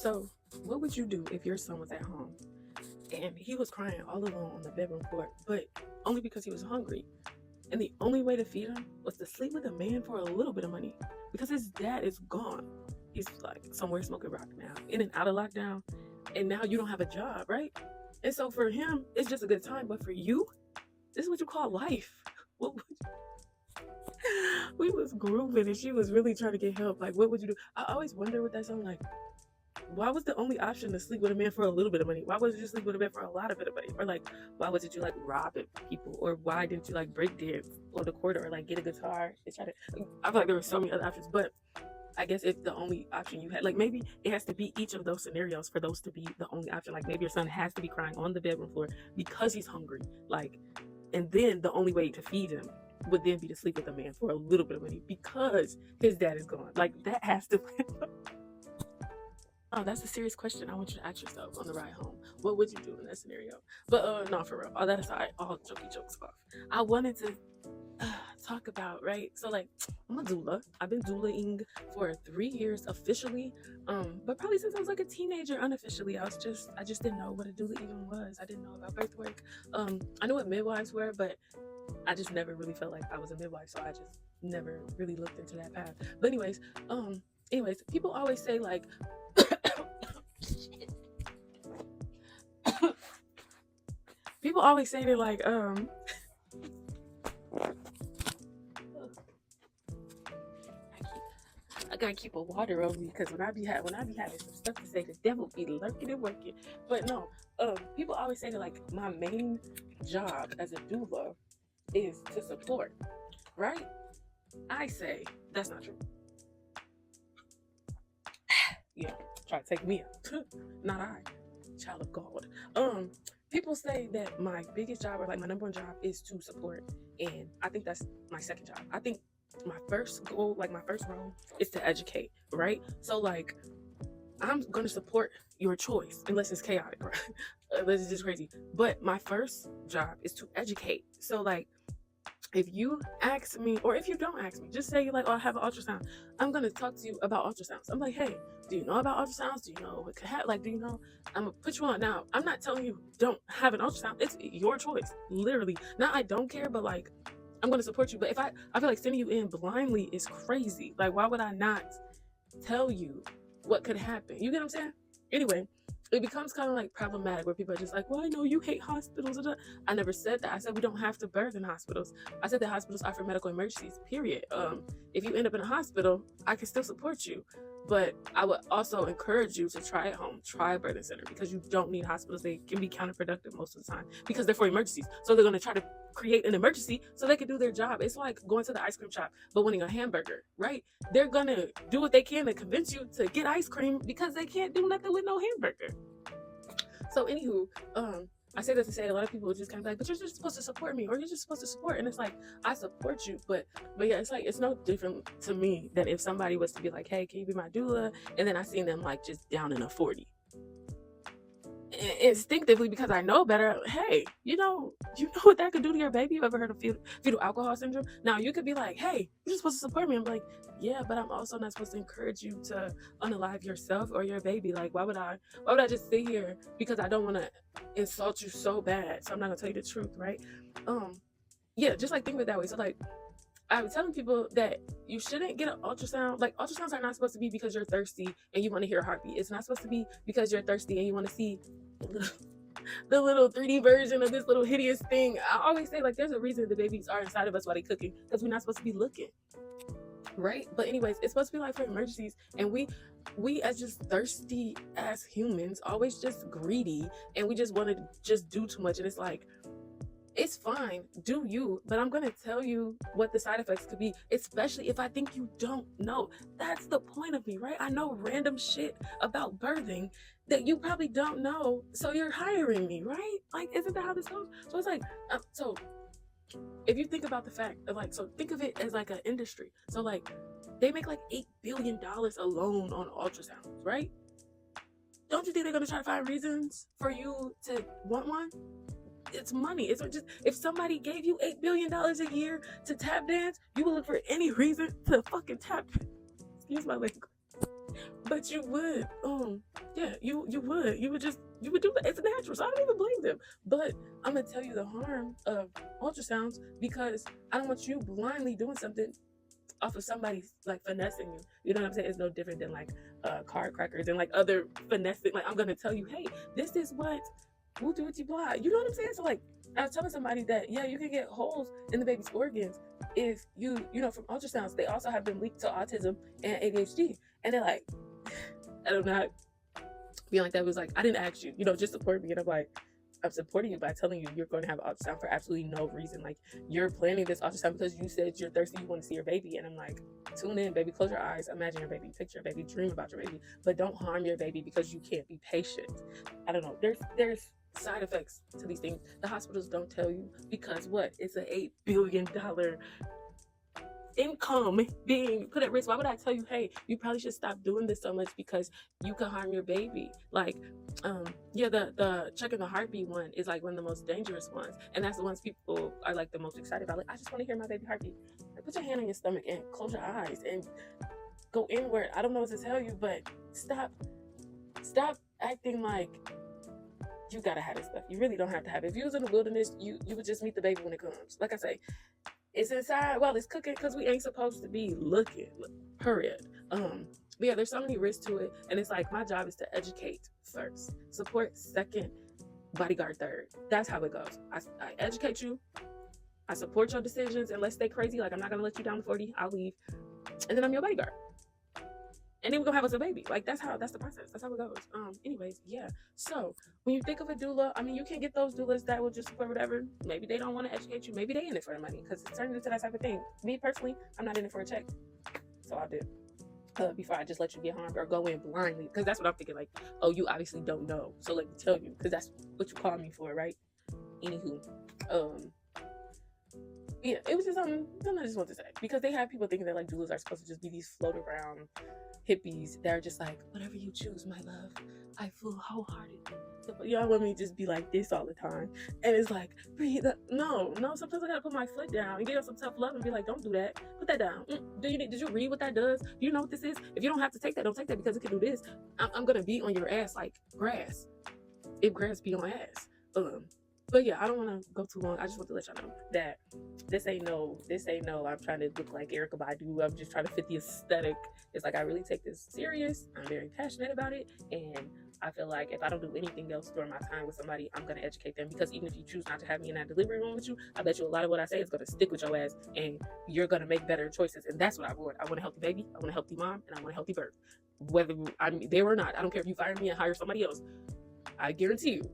So, what would you do if your son was at home and he was crying all alone on the bedroom floor, but only because he was hungry? And the only way to feed him was to sleep with a man for a little bit of money because his dad is gone. He's like somewhere smoking rock now, in and out of lockdown, and now you don't have a job, right? And so for him, it's just a good time, but for you, this is what you call life. What would we was grooving and she was really trying to get help. Like, what would you do? I always wonder with that song, like, why was the only option to sleep with a man for a little bit of money? Why wasn't you sleep with a man for a lot of bit of money? Or like, why wasn't you like robbing people? Or why didn't you like break dance on the quarter or like get a guitar and try to? I feel like there were so many other options, but I guess if the only option you had, like maybe it has to be each of those scenarios for those to be the only option. Like maybe your son has to be crying on the bedroom floor because he's hungry. Like, and then the only way to feed him would then be to sleep with a man for a little bit of money because his dad is gone. Like that has to. Oh, that's a serious question. I want you to ask yourself on the ride home. What would you do in that scenario? But no, for real. All that aside, all jokey jokes off. I wanted to talk about, right? So like, I'm a doula. I've been doulaing for 3 years officially, but probably since I was like a teenager unofficially. I just didn't know what a doula even was. I didn't know about birth work. I knew what midwives were, but I just never really felt like I was a midwife, so I just never really looked into that path. But anyways, people always say like people always say they're like I gotta keep a water over me because when I be having some stuff to say, the devil be lurking and working. But no, people always say that like my main job as a doula is to support, right? I say that's not true. Yeah, try to take me out. Not I, child of God. People say that my biggest job or like my number one job is to support, and I think that's my second job. I think my first goal, like my first role, is to educate, right? So like I'm gonna support your choice unless it's chaotic, right? Unless it's just crazy. But my first job is to educate. So like if you ask me, or if you don't ask me, just say like, oh, I have an ultrasound. I'm gonna talk to you about ultrasounds. I'm like, hey, do you know about ultrasounds? Do you know what could happen? Like, do you know? I'm gonna put you on. Now, I'm not telling you don't have an ultrasound. It's your choice, literally. Not I don't care, but like I'm gonna support you. But if I feel like sending you in blindly is crazy. Like, why would I not tell you what could happen? You get what I'm saying? Anyway, it becomes kind of like problematic where people are just like, well, I know you hate hospitals. I never said that. I said we don't have to birth in hospitals. I said that hospitals are for medical emergencies, period. If you end up in a hospital, I can still support you. But I would also encourage you to try at home, try a birthing center, because you don't need hospitals. They can be counterproductive most of the time because they're for emergencies. So they're going to try to create an emergency so they can do their job. It's like going to the ice cream shop but wanting a hamburger, right? They're going to do what they can to convince you to get ice cream because they can't do nothing with no hamburger. So anywho, I say that to say a lot of people just kind of like, but you're just supposed to support me, or you're just supposed to support. And it's like, I support you, but yeah, it's like, it's no different to me than if somebody was to be like, hey, can you be my doula? And then I seen them like just down in a 40. Instinctively, because I know better, hey, you know what that could do to your baby? You ever heard of fetal alcohol syndrome? Now you could be like, hey, you're supposed to support me. I'm like, yeah, but I'm also not supposed to encourage you to unalive yourself or your baby. Like, why would I just sit here because I don't want to insult you so bad, so I'm not gonna tell you the truth, right? Yeah, just like think of it that way. So like I'm telling people that you shouldn't get an ultrasound. Like, ultrasounds are not supposed to be because you're thirsty and you want to hear a heartbeat. It's not supposed to be because you're thirsty and you want to see the little 3D version of this little hideous thing. I always say, like, there's a reason the babies are inside of us while they're cooking, because we're not supposed to be looking, right? But anyways, it's supposed to be like for emergencies, and we as just thirsty ass humans always just greedy, and we just want to just do too much. And it's like, it's fine, do you, but I'm gonna tell you what the side effects could be, especially if I think you don't know. That's the point of me, right? I know random shit about birthing that you probably don't know, so you're hiring me, right? Like, isn't that how this goes? So it's like, so if you think about the fact of like, so think of it as like an industry. So like, they make like $8 billion alone on ultrasounds, right? Don't you think they're gonna try to find reasons for you to want one? It's money. It's just, if somebody gave you $8 billion a year to tap dance, you would look for any reason to fucking tap. Excuse my language. but you would, yeah, you would do that. It's natural, so I don't even blame them. But I'm gonna tell you the harm of ultrasounds because I don't want you blindly doing something off of somebody like finessing you. You know what I'm saying? It's no different than like card crackers and like other finessing. Like I'm gonna tell you, hey, this is what we'll do with you blah. You know what I'm saying? So like I was telling somebody that yeah, you can get holes in the baby's organs if you know from ultrasounds. They also have been linked to autism and ADHD, and they're like, I don't know, being like that was like I didn't ask you, just support me, and I'm like. I'm supporting you by telling you you're going to have an ultrasound for absolutely no reason. Like you're planning this ultrasound because you said you're thirsty, you want to see your baby, and I'm like, tune in, baby, close your eyes, imagine your baby, picture your baby, dream about your baby, but don't harm your baby because you can't be patient. I don't know. There's side effects to these things. The hospitals don't tell you because what? It's an $8 billion income being put at risk. Why would I tell you, hey, you probably should stop doing this so much because you could harm your baby? Like, yeah, the checking the heartbeat one is like one of the most dangerous ones, and that's the ones people are like the most excited about. Like, I just want to hear my baby heartbeat. Like, put your hand on your stomach and close your eyes and go inward. I don't know what to tell you, but stop acting like you gotta have this stuff. You really don't have to have it. If you was in the wilderness, you would just meet the baby when it comes. Like I say, it's inside while it's cooking because we ain't supposed to be looking. Period. But yeah, there's so many risks to it, and it's like my job is to educate first, support second, bodyguard third. That's how it goes. I educate you, I support your decisions, and let's stay crazy. Like I'm not gonna let you down to 40. I'll leave, and then I'm your bodyguard. And then we're gonna have us a baby. Like that's the process. That's how it goes. Anyways, yeah. So when you think of a doula, I mean, you can get those doulas that will just support whatever. Maybe they don't want to educate you. Maybe they in it for the money because it's turning into that type of thing. Me personally, I'm not in it for a check, so I'll do before I just let you get harmed or go in blindly. Because that's what I'm thinking. Like, oh, you obviously don't know, so let me tell you because that's what you called me for, right? Anywho, yeah, it was just something I just want to say because they have people thinking that like doulas are supposed to just be these float around hippies that are just like, whatever you choose, my love, I feel wholeheartedly. Y'all want me to just be like this all the time, and it's like, breathe. No. Sometimes I gotta put my foot down and give them some tough love and be like, don't do that. Put that down. Did you read what that does? Do you know what this is? If you don't have to take that, don't take that because it can do this. I'm gonna be on your ass like grass. If grass be on ass. But yeah, I don't want to go too long. I just want to let y'all know that this ain't no. I'm trying to look like Erykah Badu. I'm just trying to fit the aesthetic. It's like I really take this serious. I'm very passionate about it, and I feel like if I don't do anything else during my time with somebody, I'm gonna educate them. Because even if you choose not to have me in that delivery room with you, I bet you a lot of what I say is gonna stick with your ass, and you're gonna make better choices. And that's what I want. I want a healthy baby. I want a healthy mom, and I want a healthy birth. Whether I'm there or not, I don't care if you fire me and hire somebody else. I guarantee you.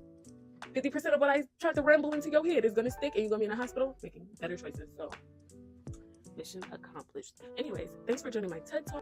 50% of what I tried to ramble into your head is going to stick and you're going to be in the hospital making better choices. So, mission accomplished. Anyways, thanks for joining my TED Talk.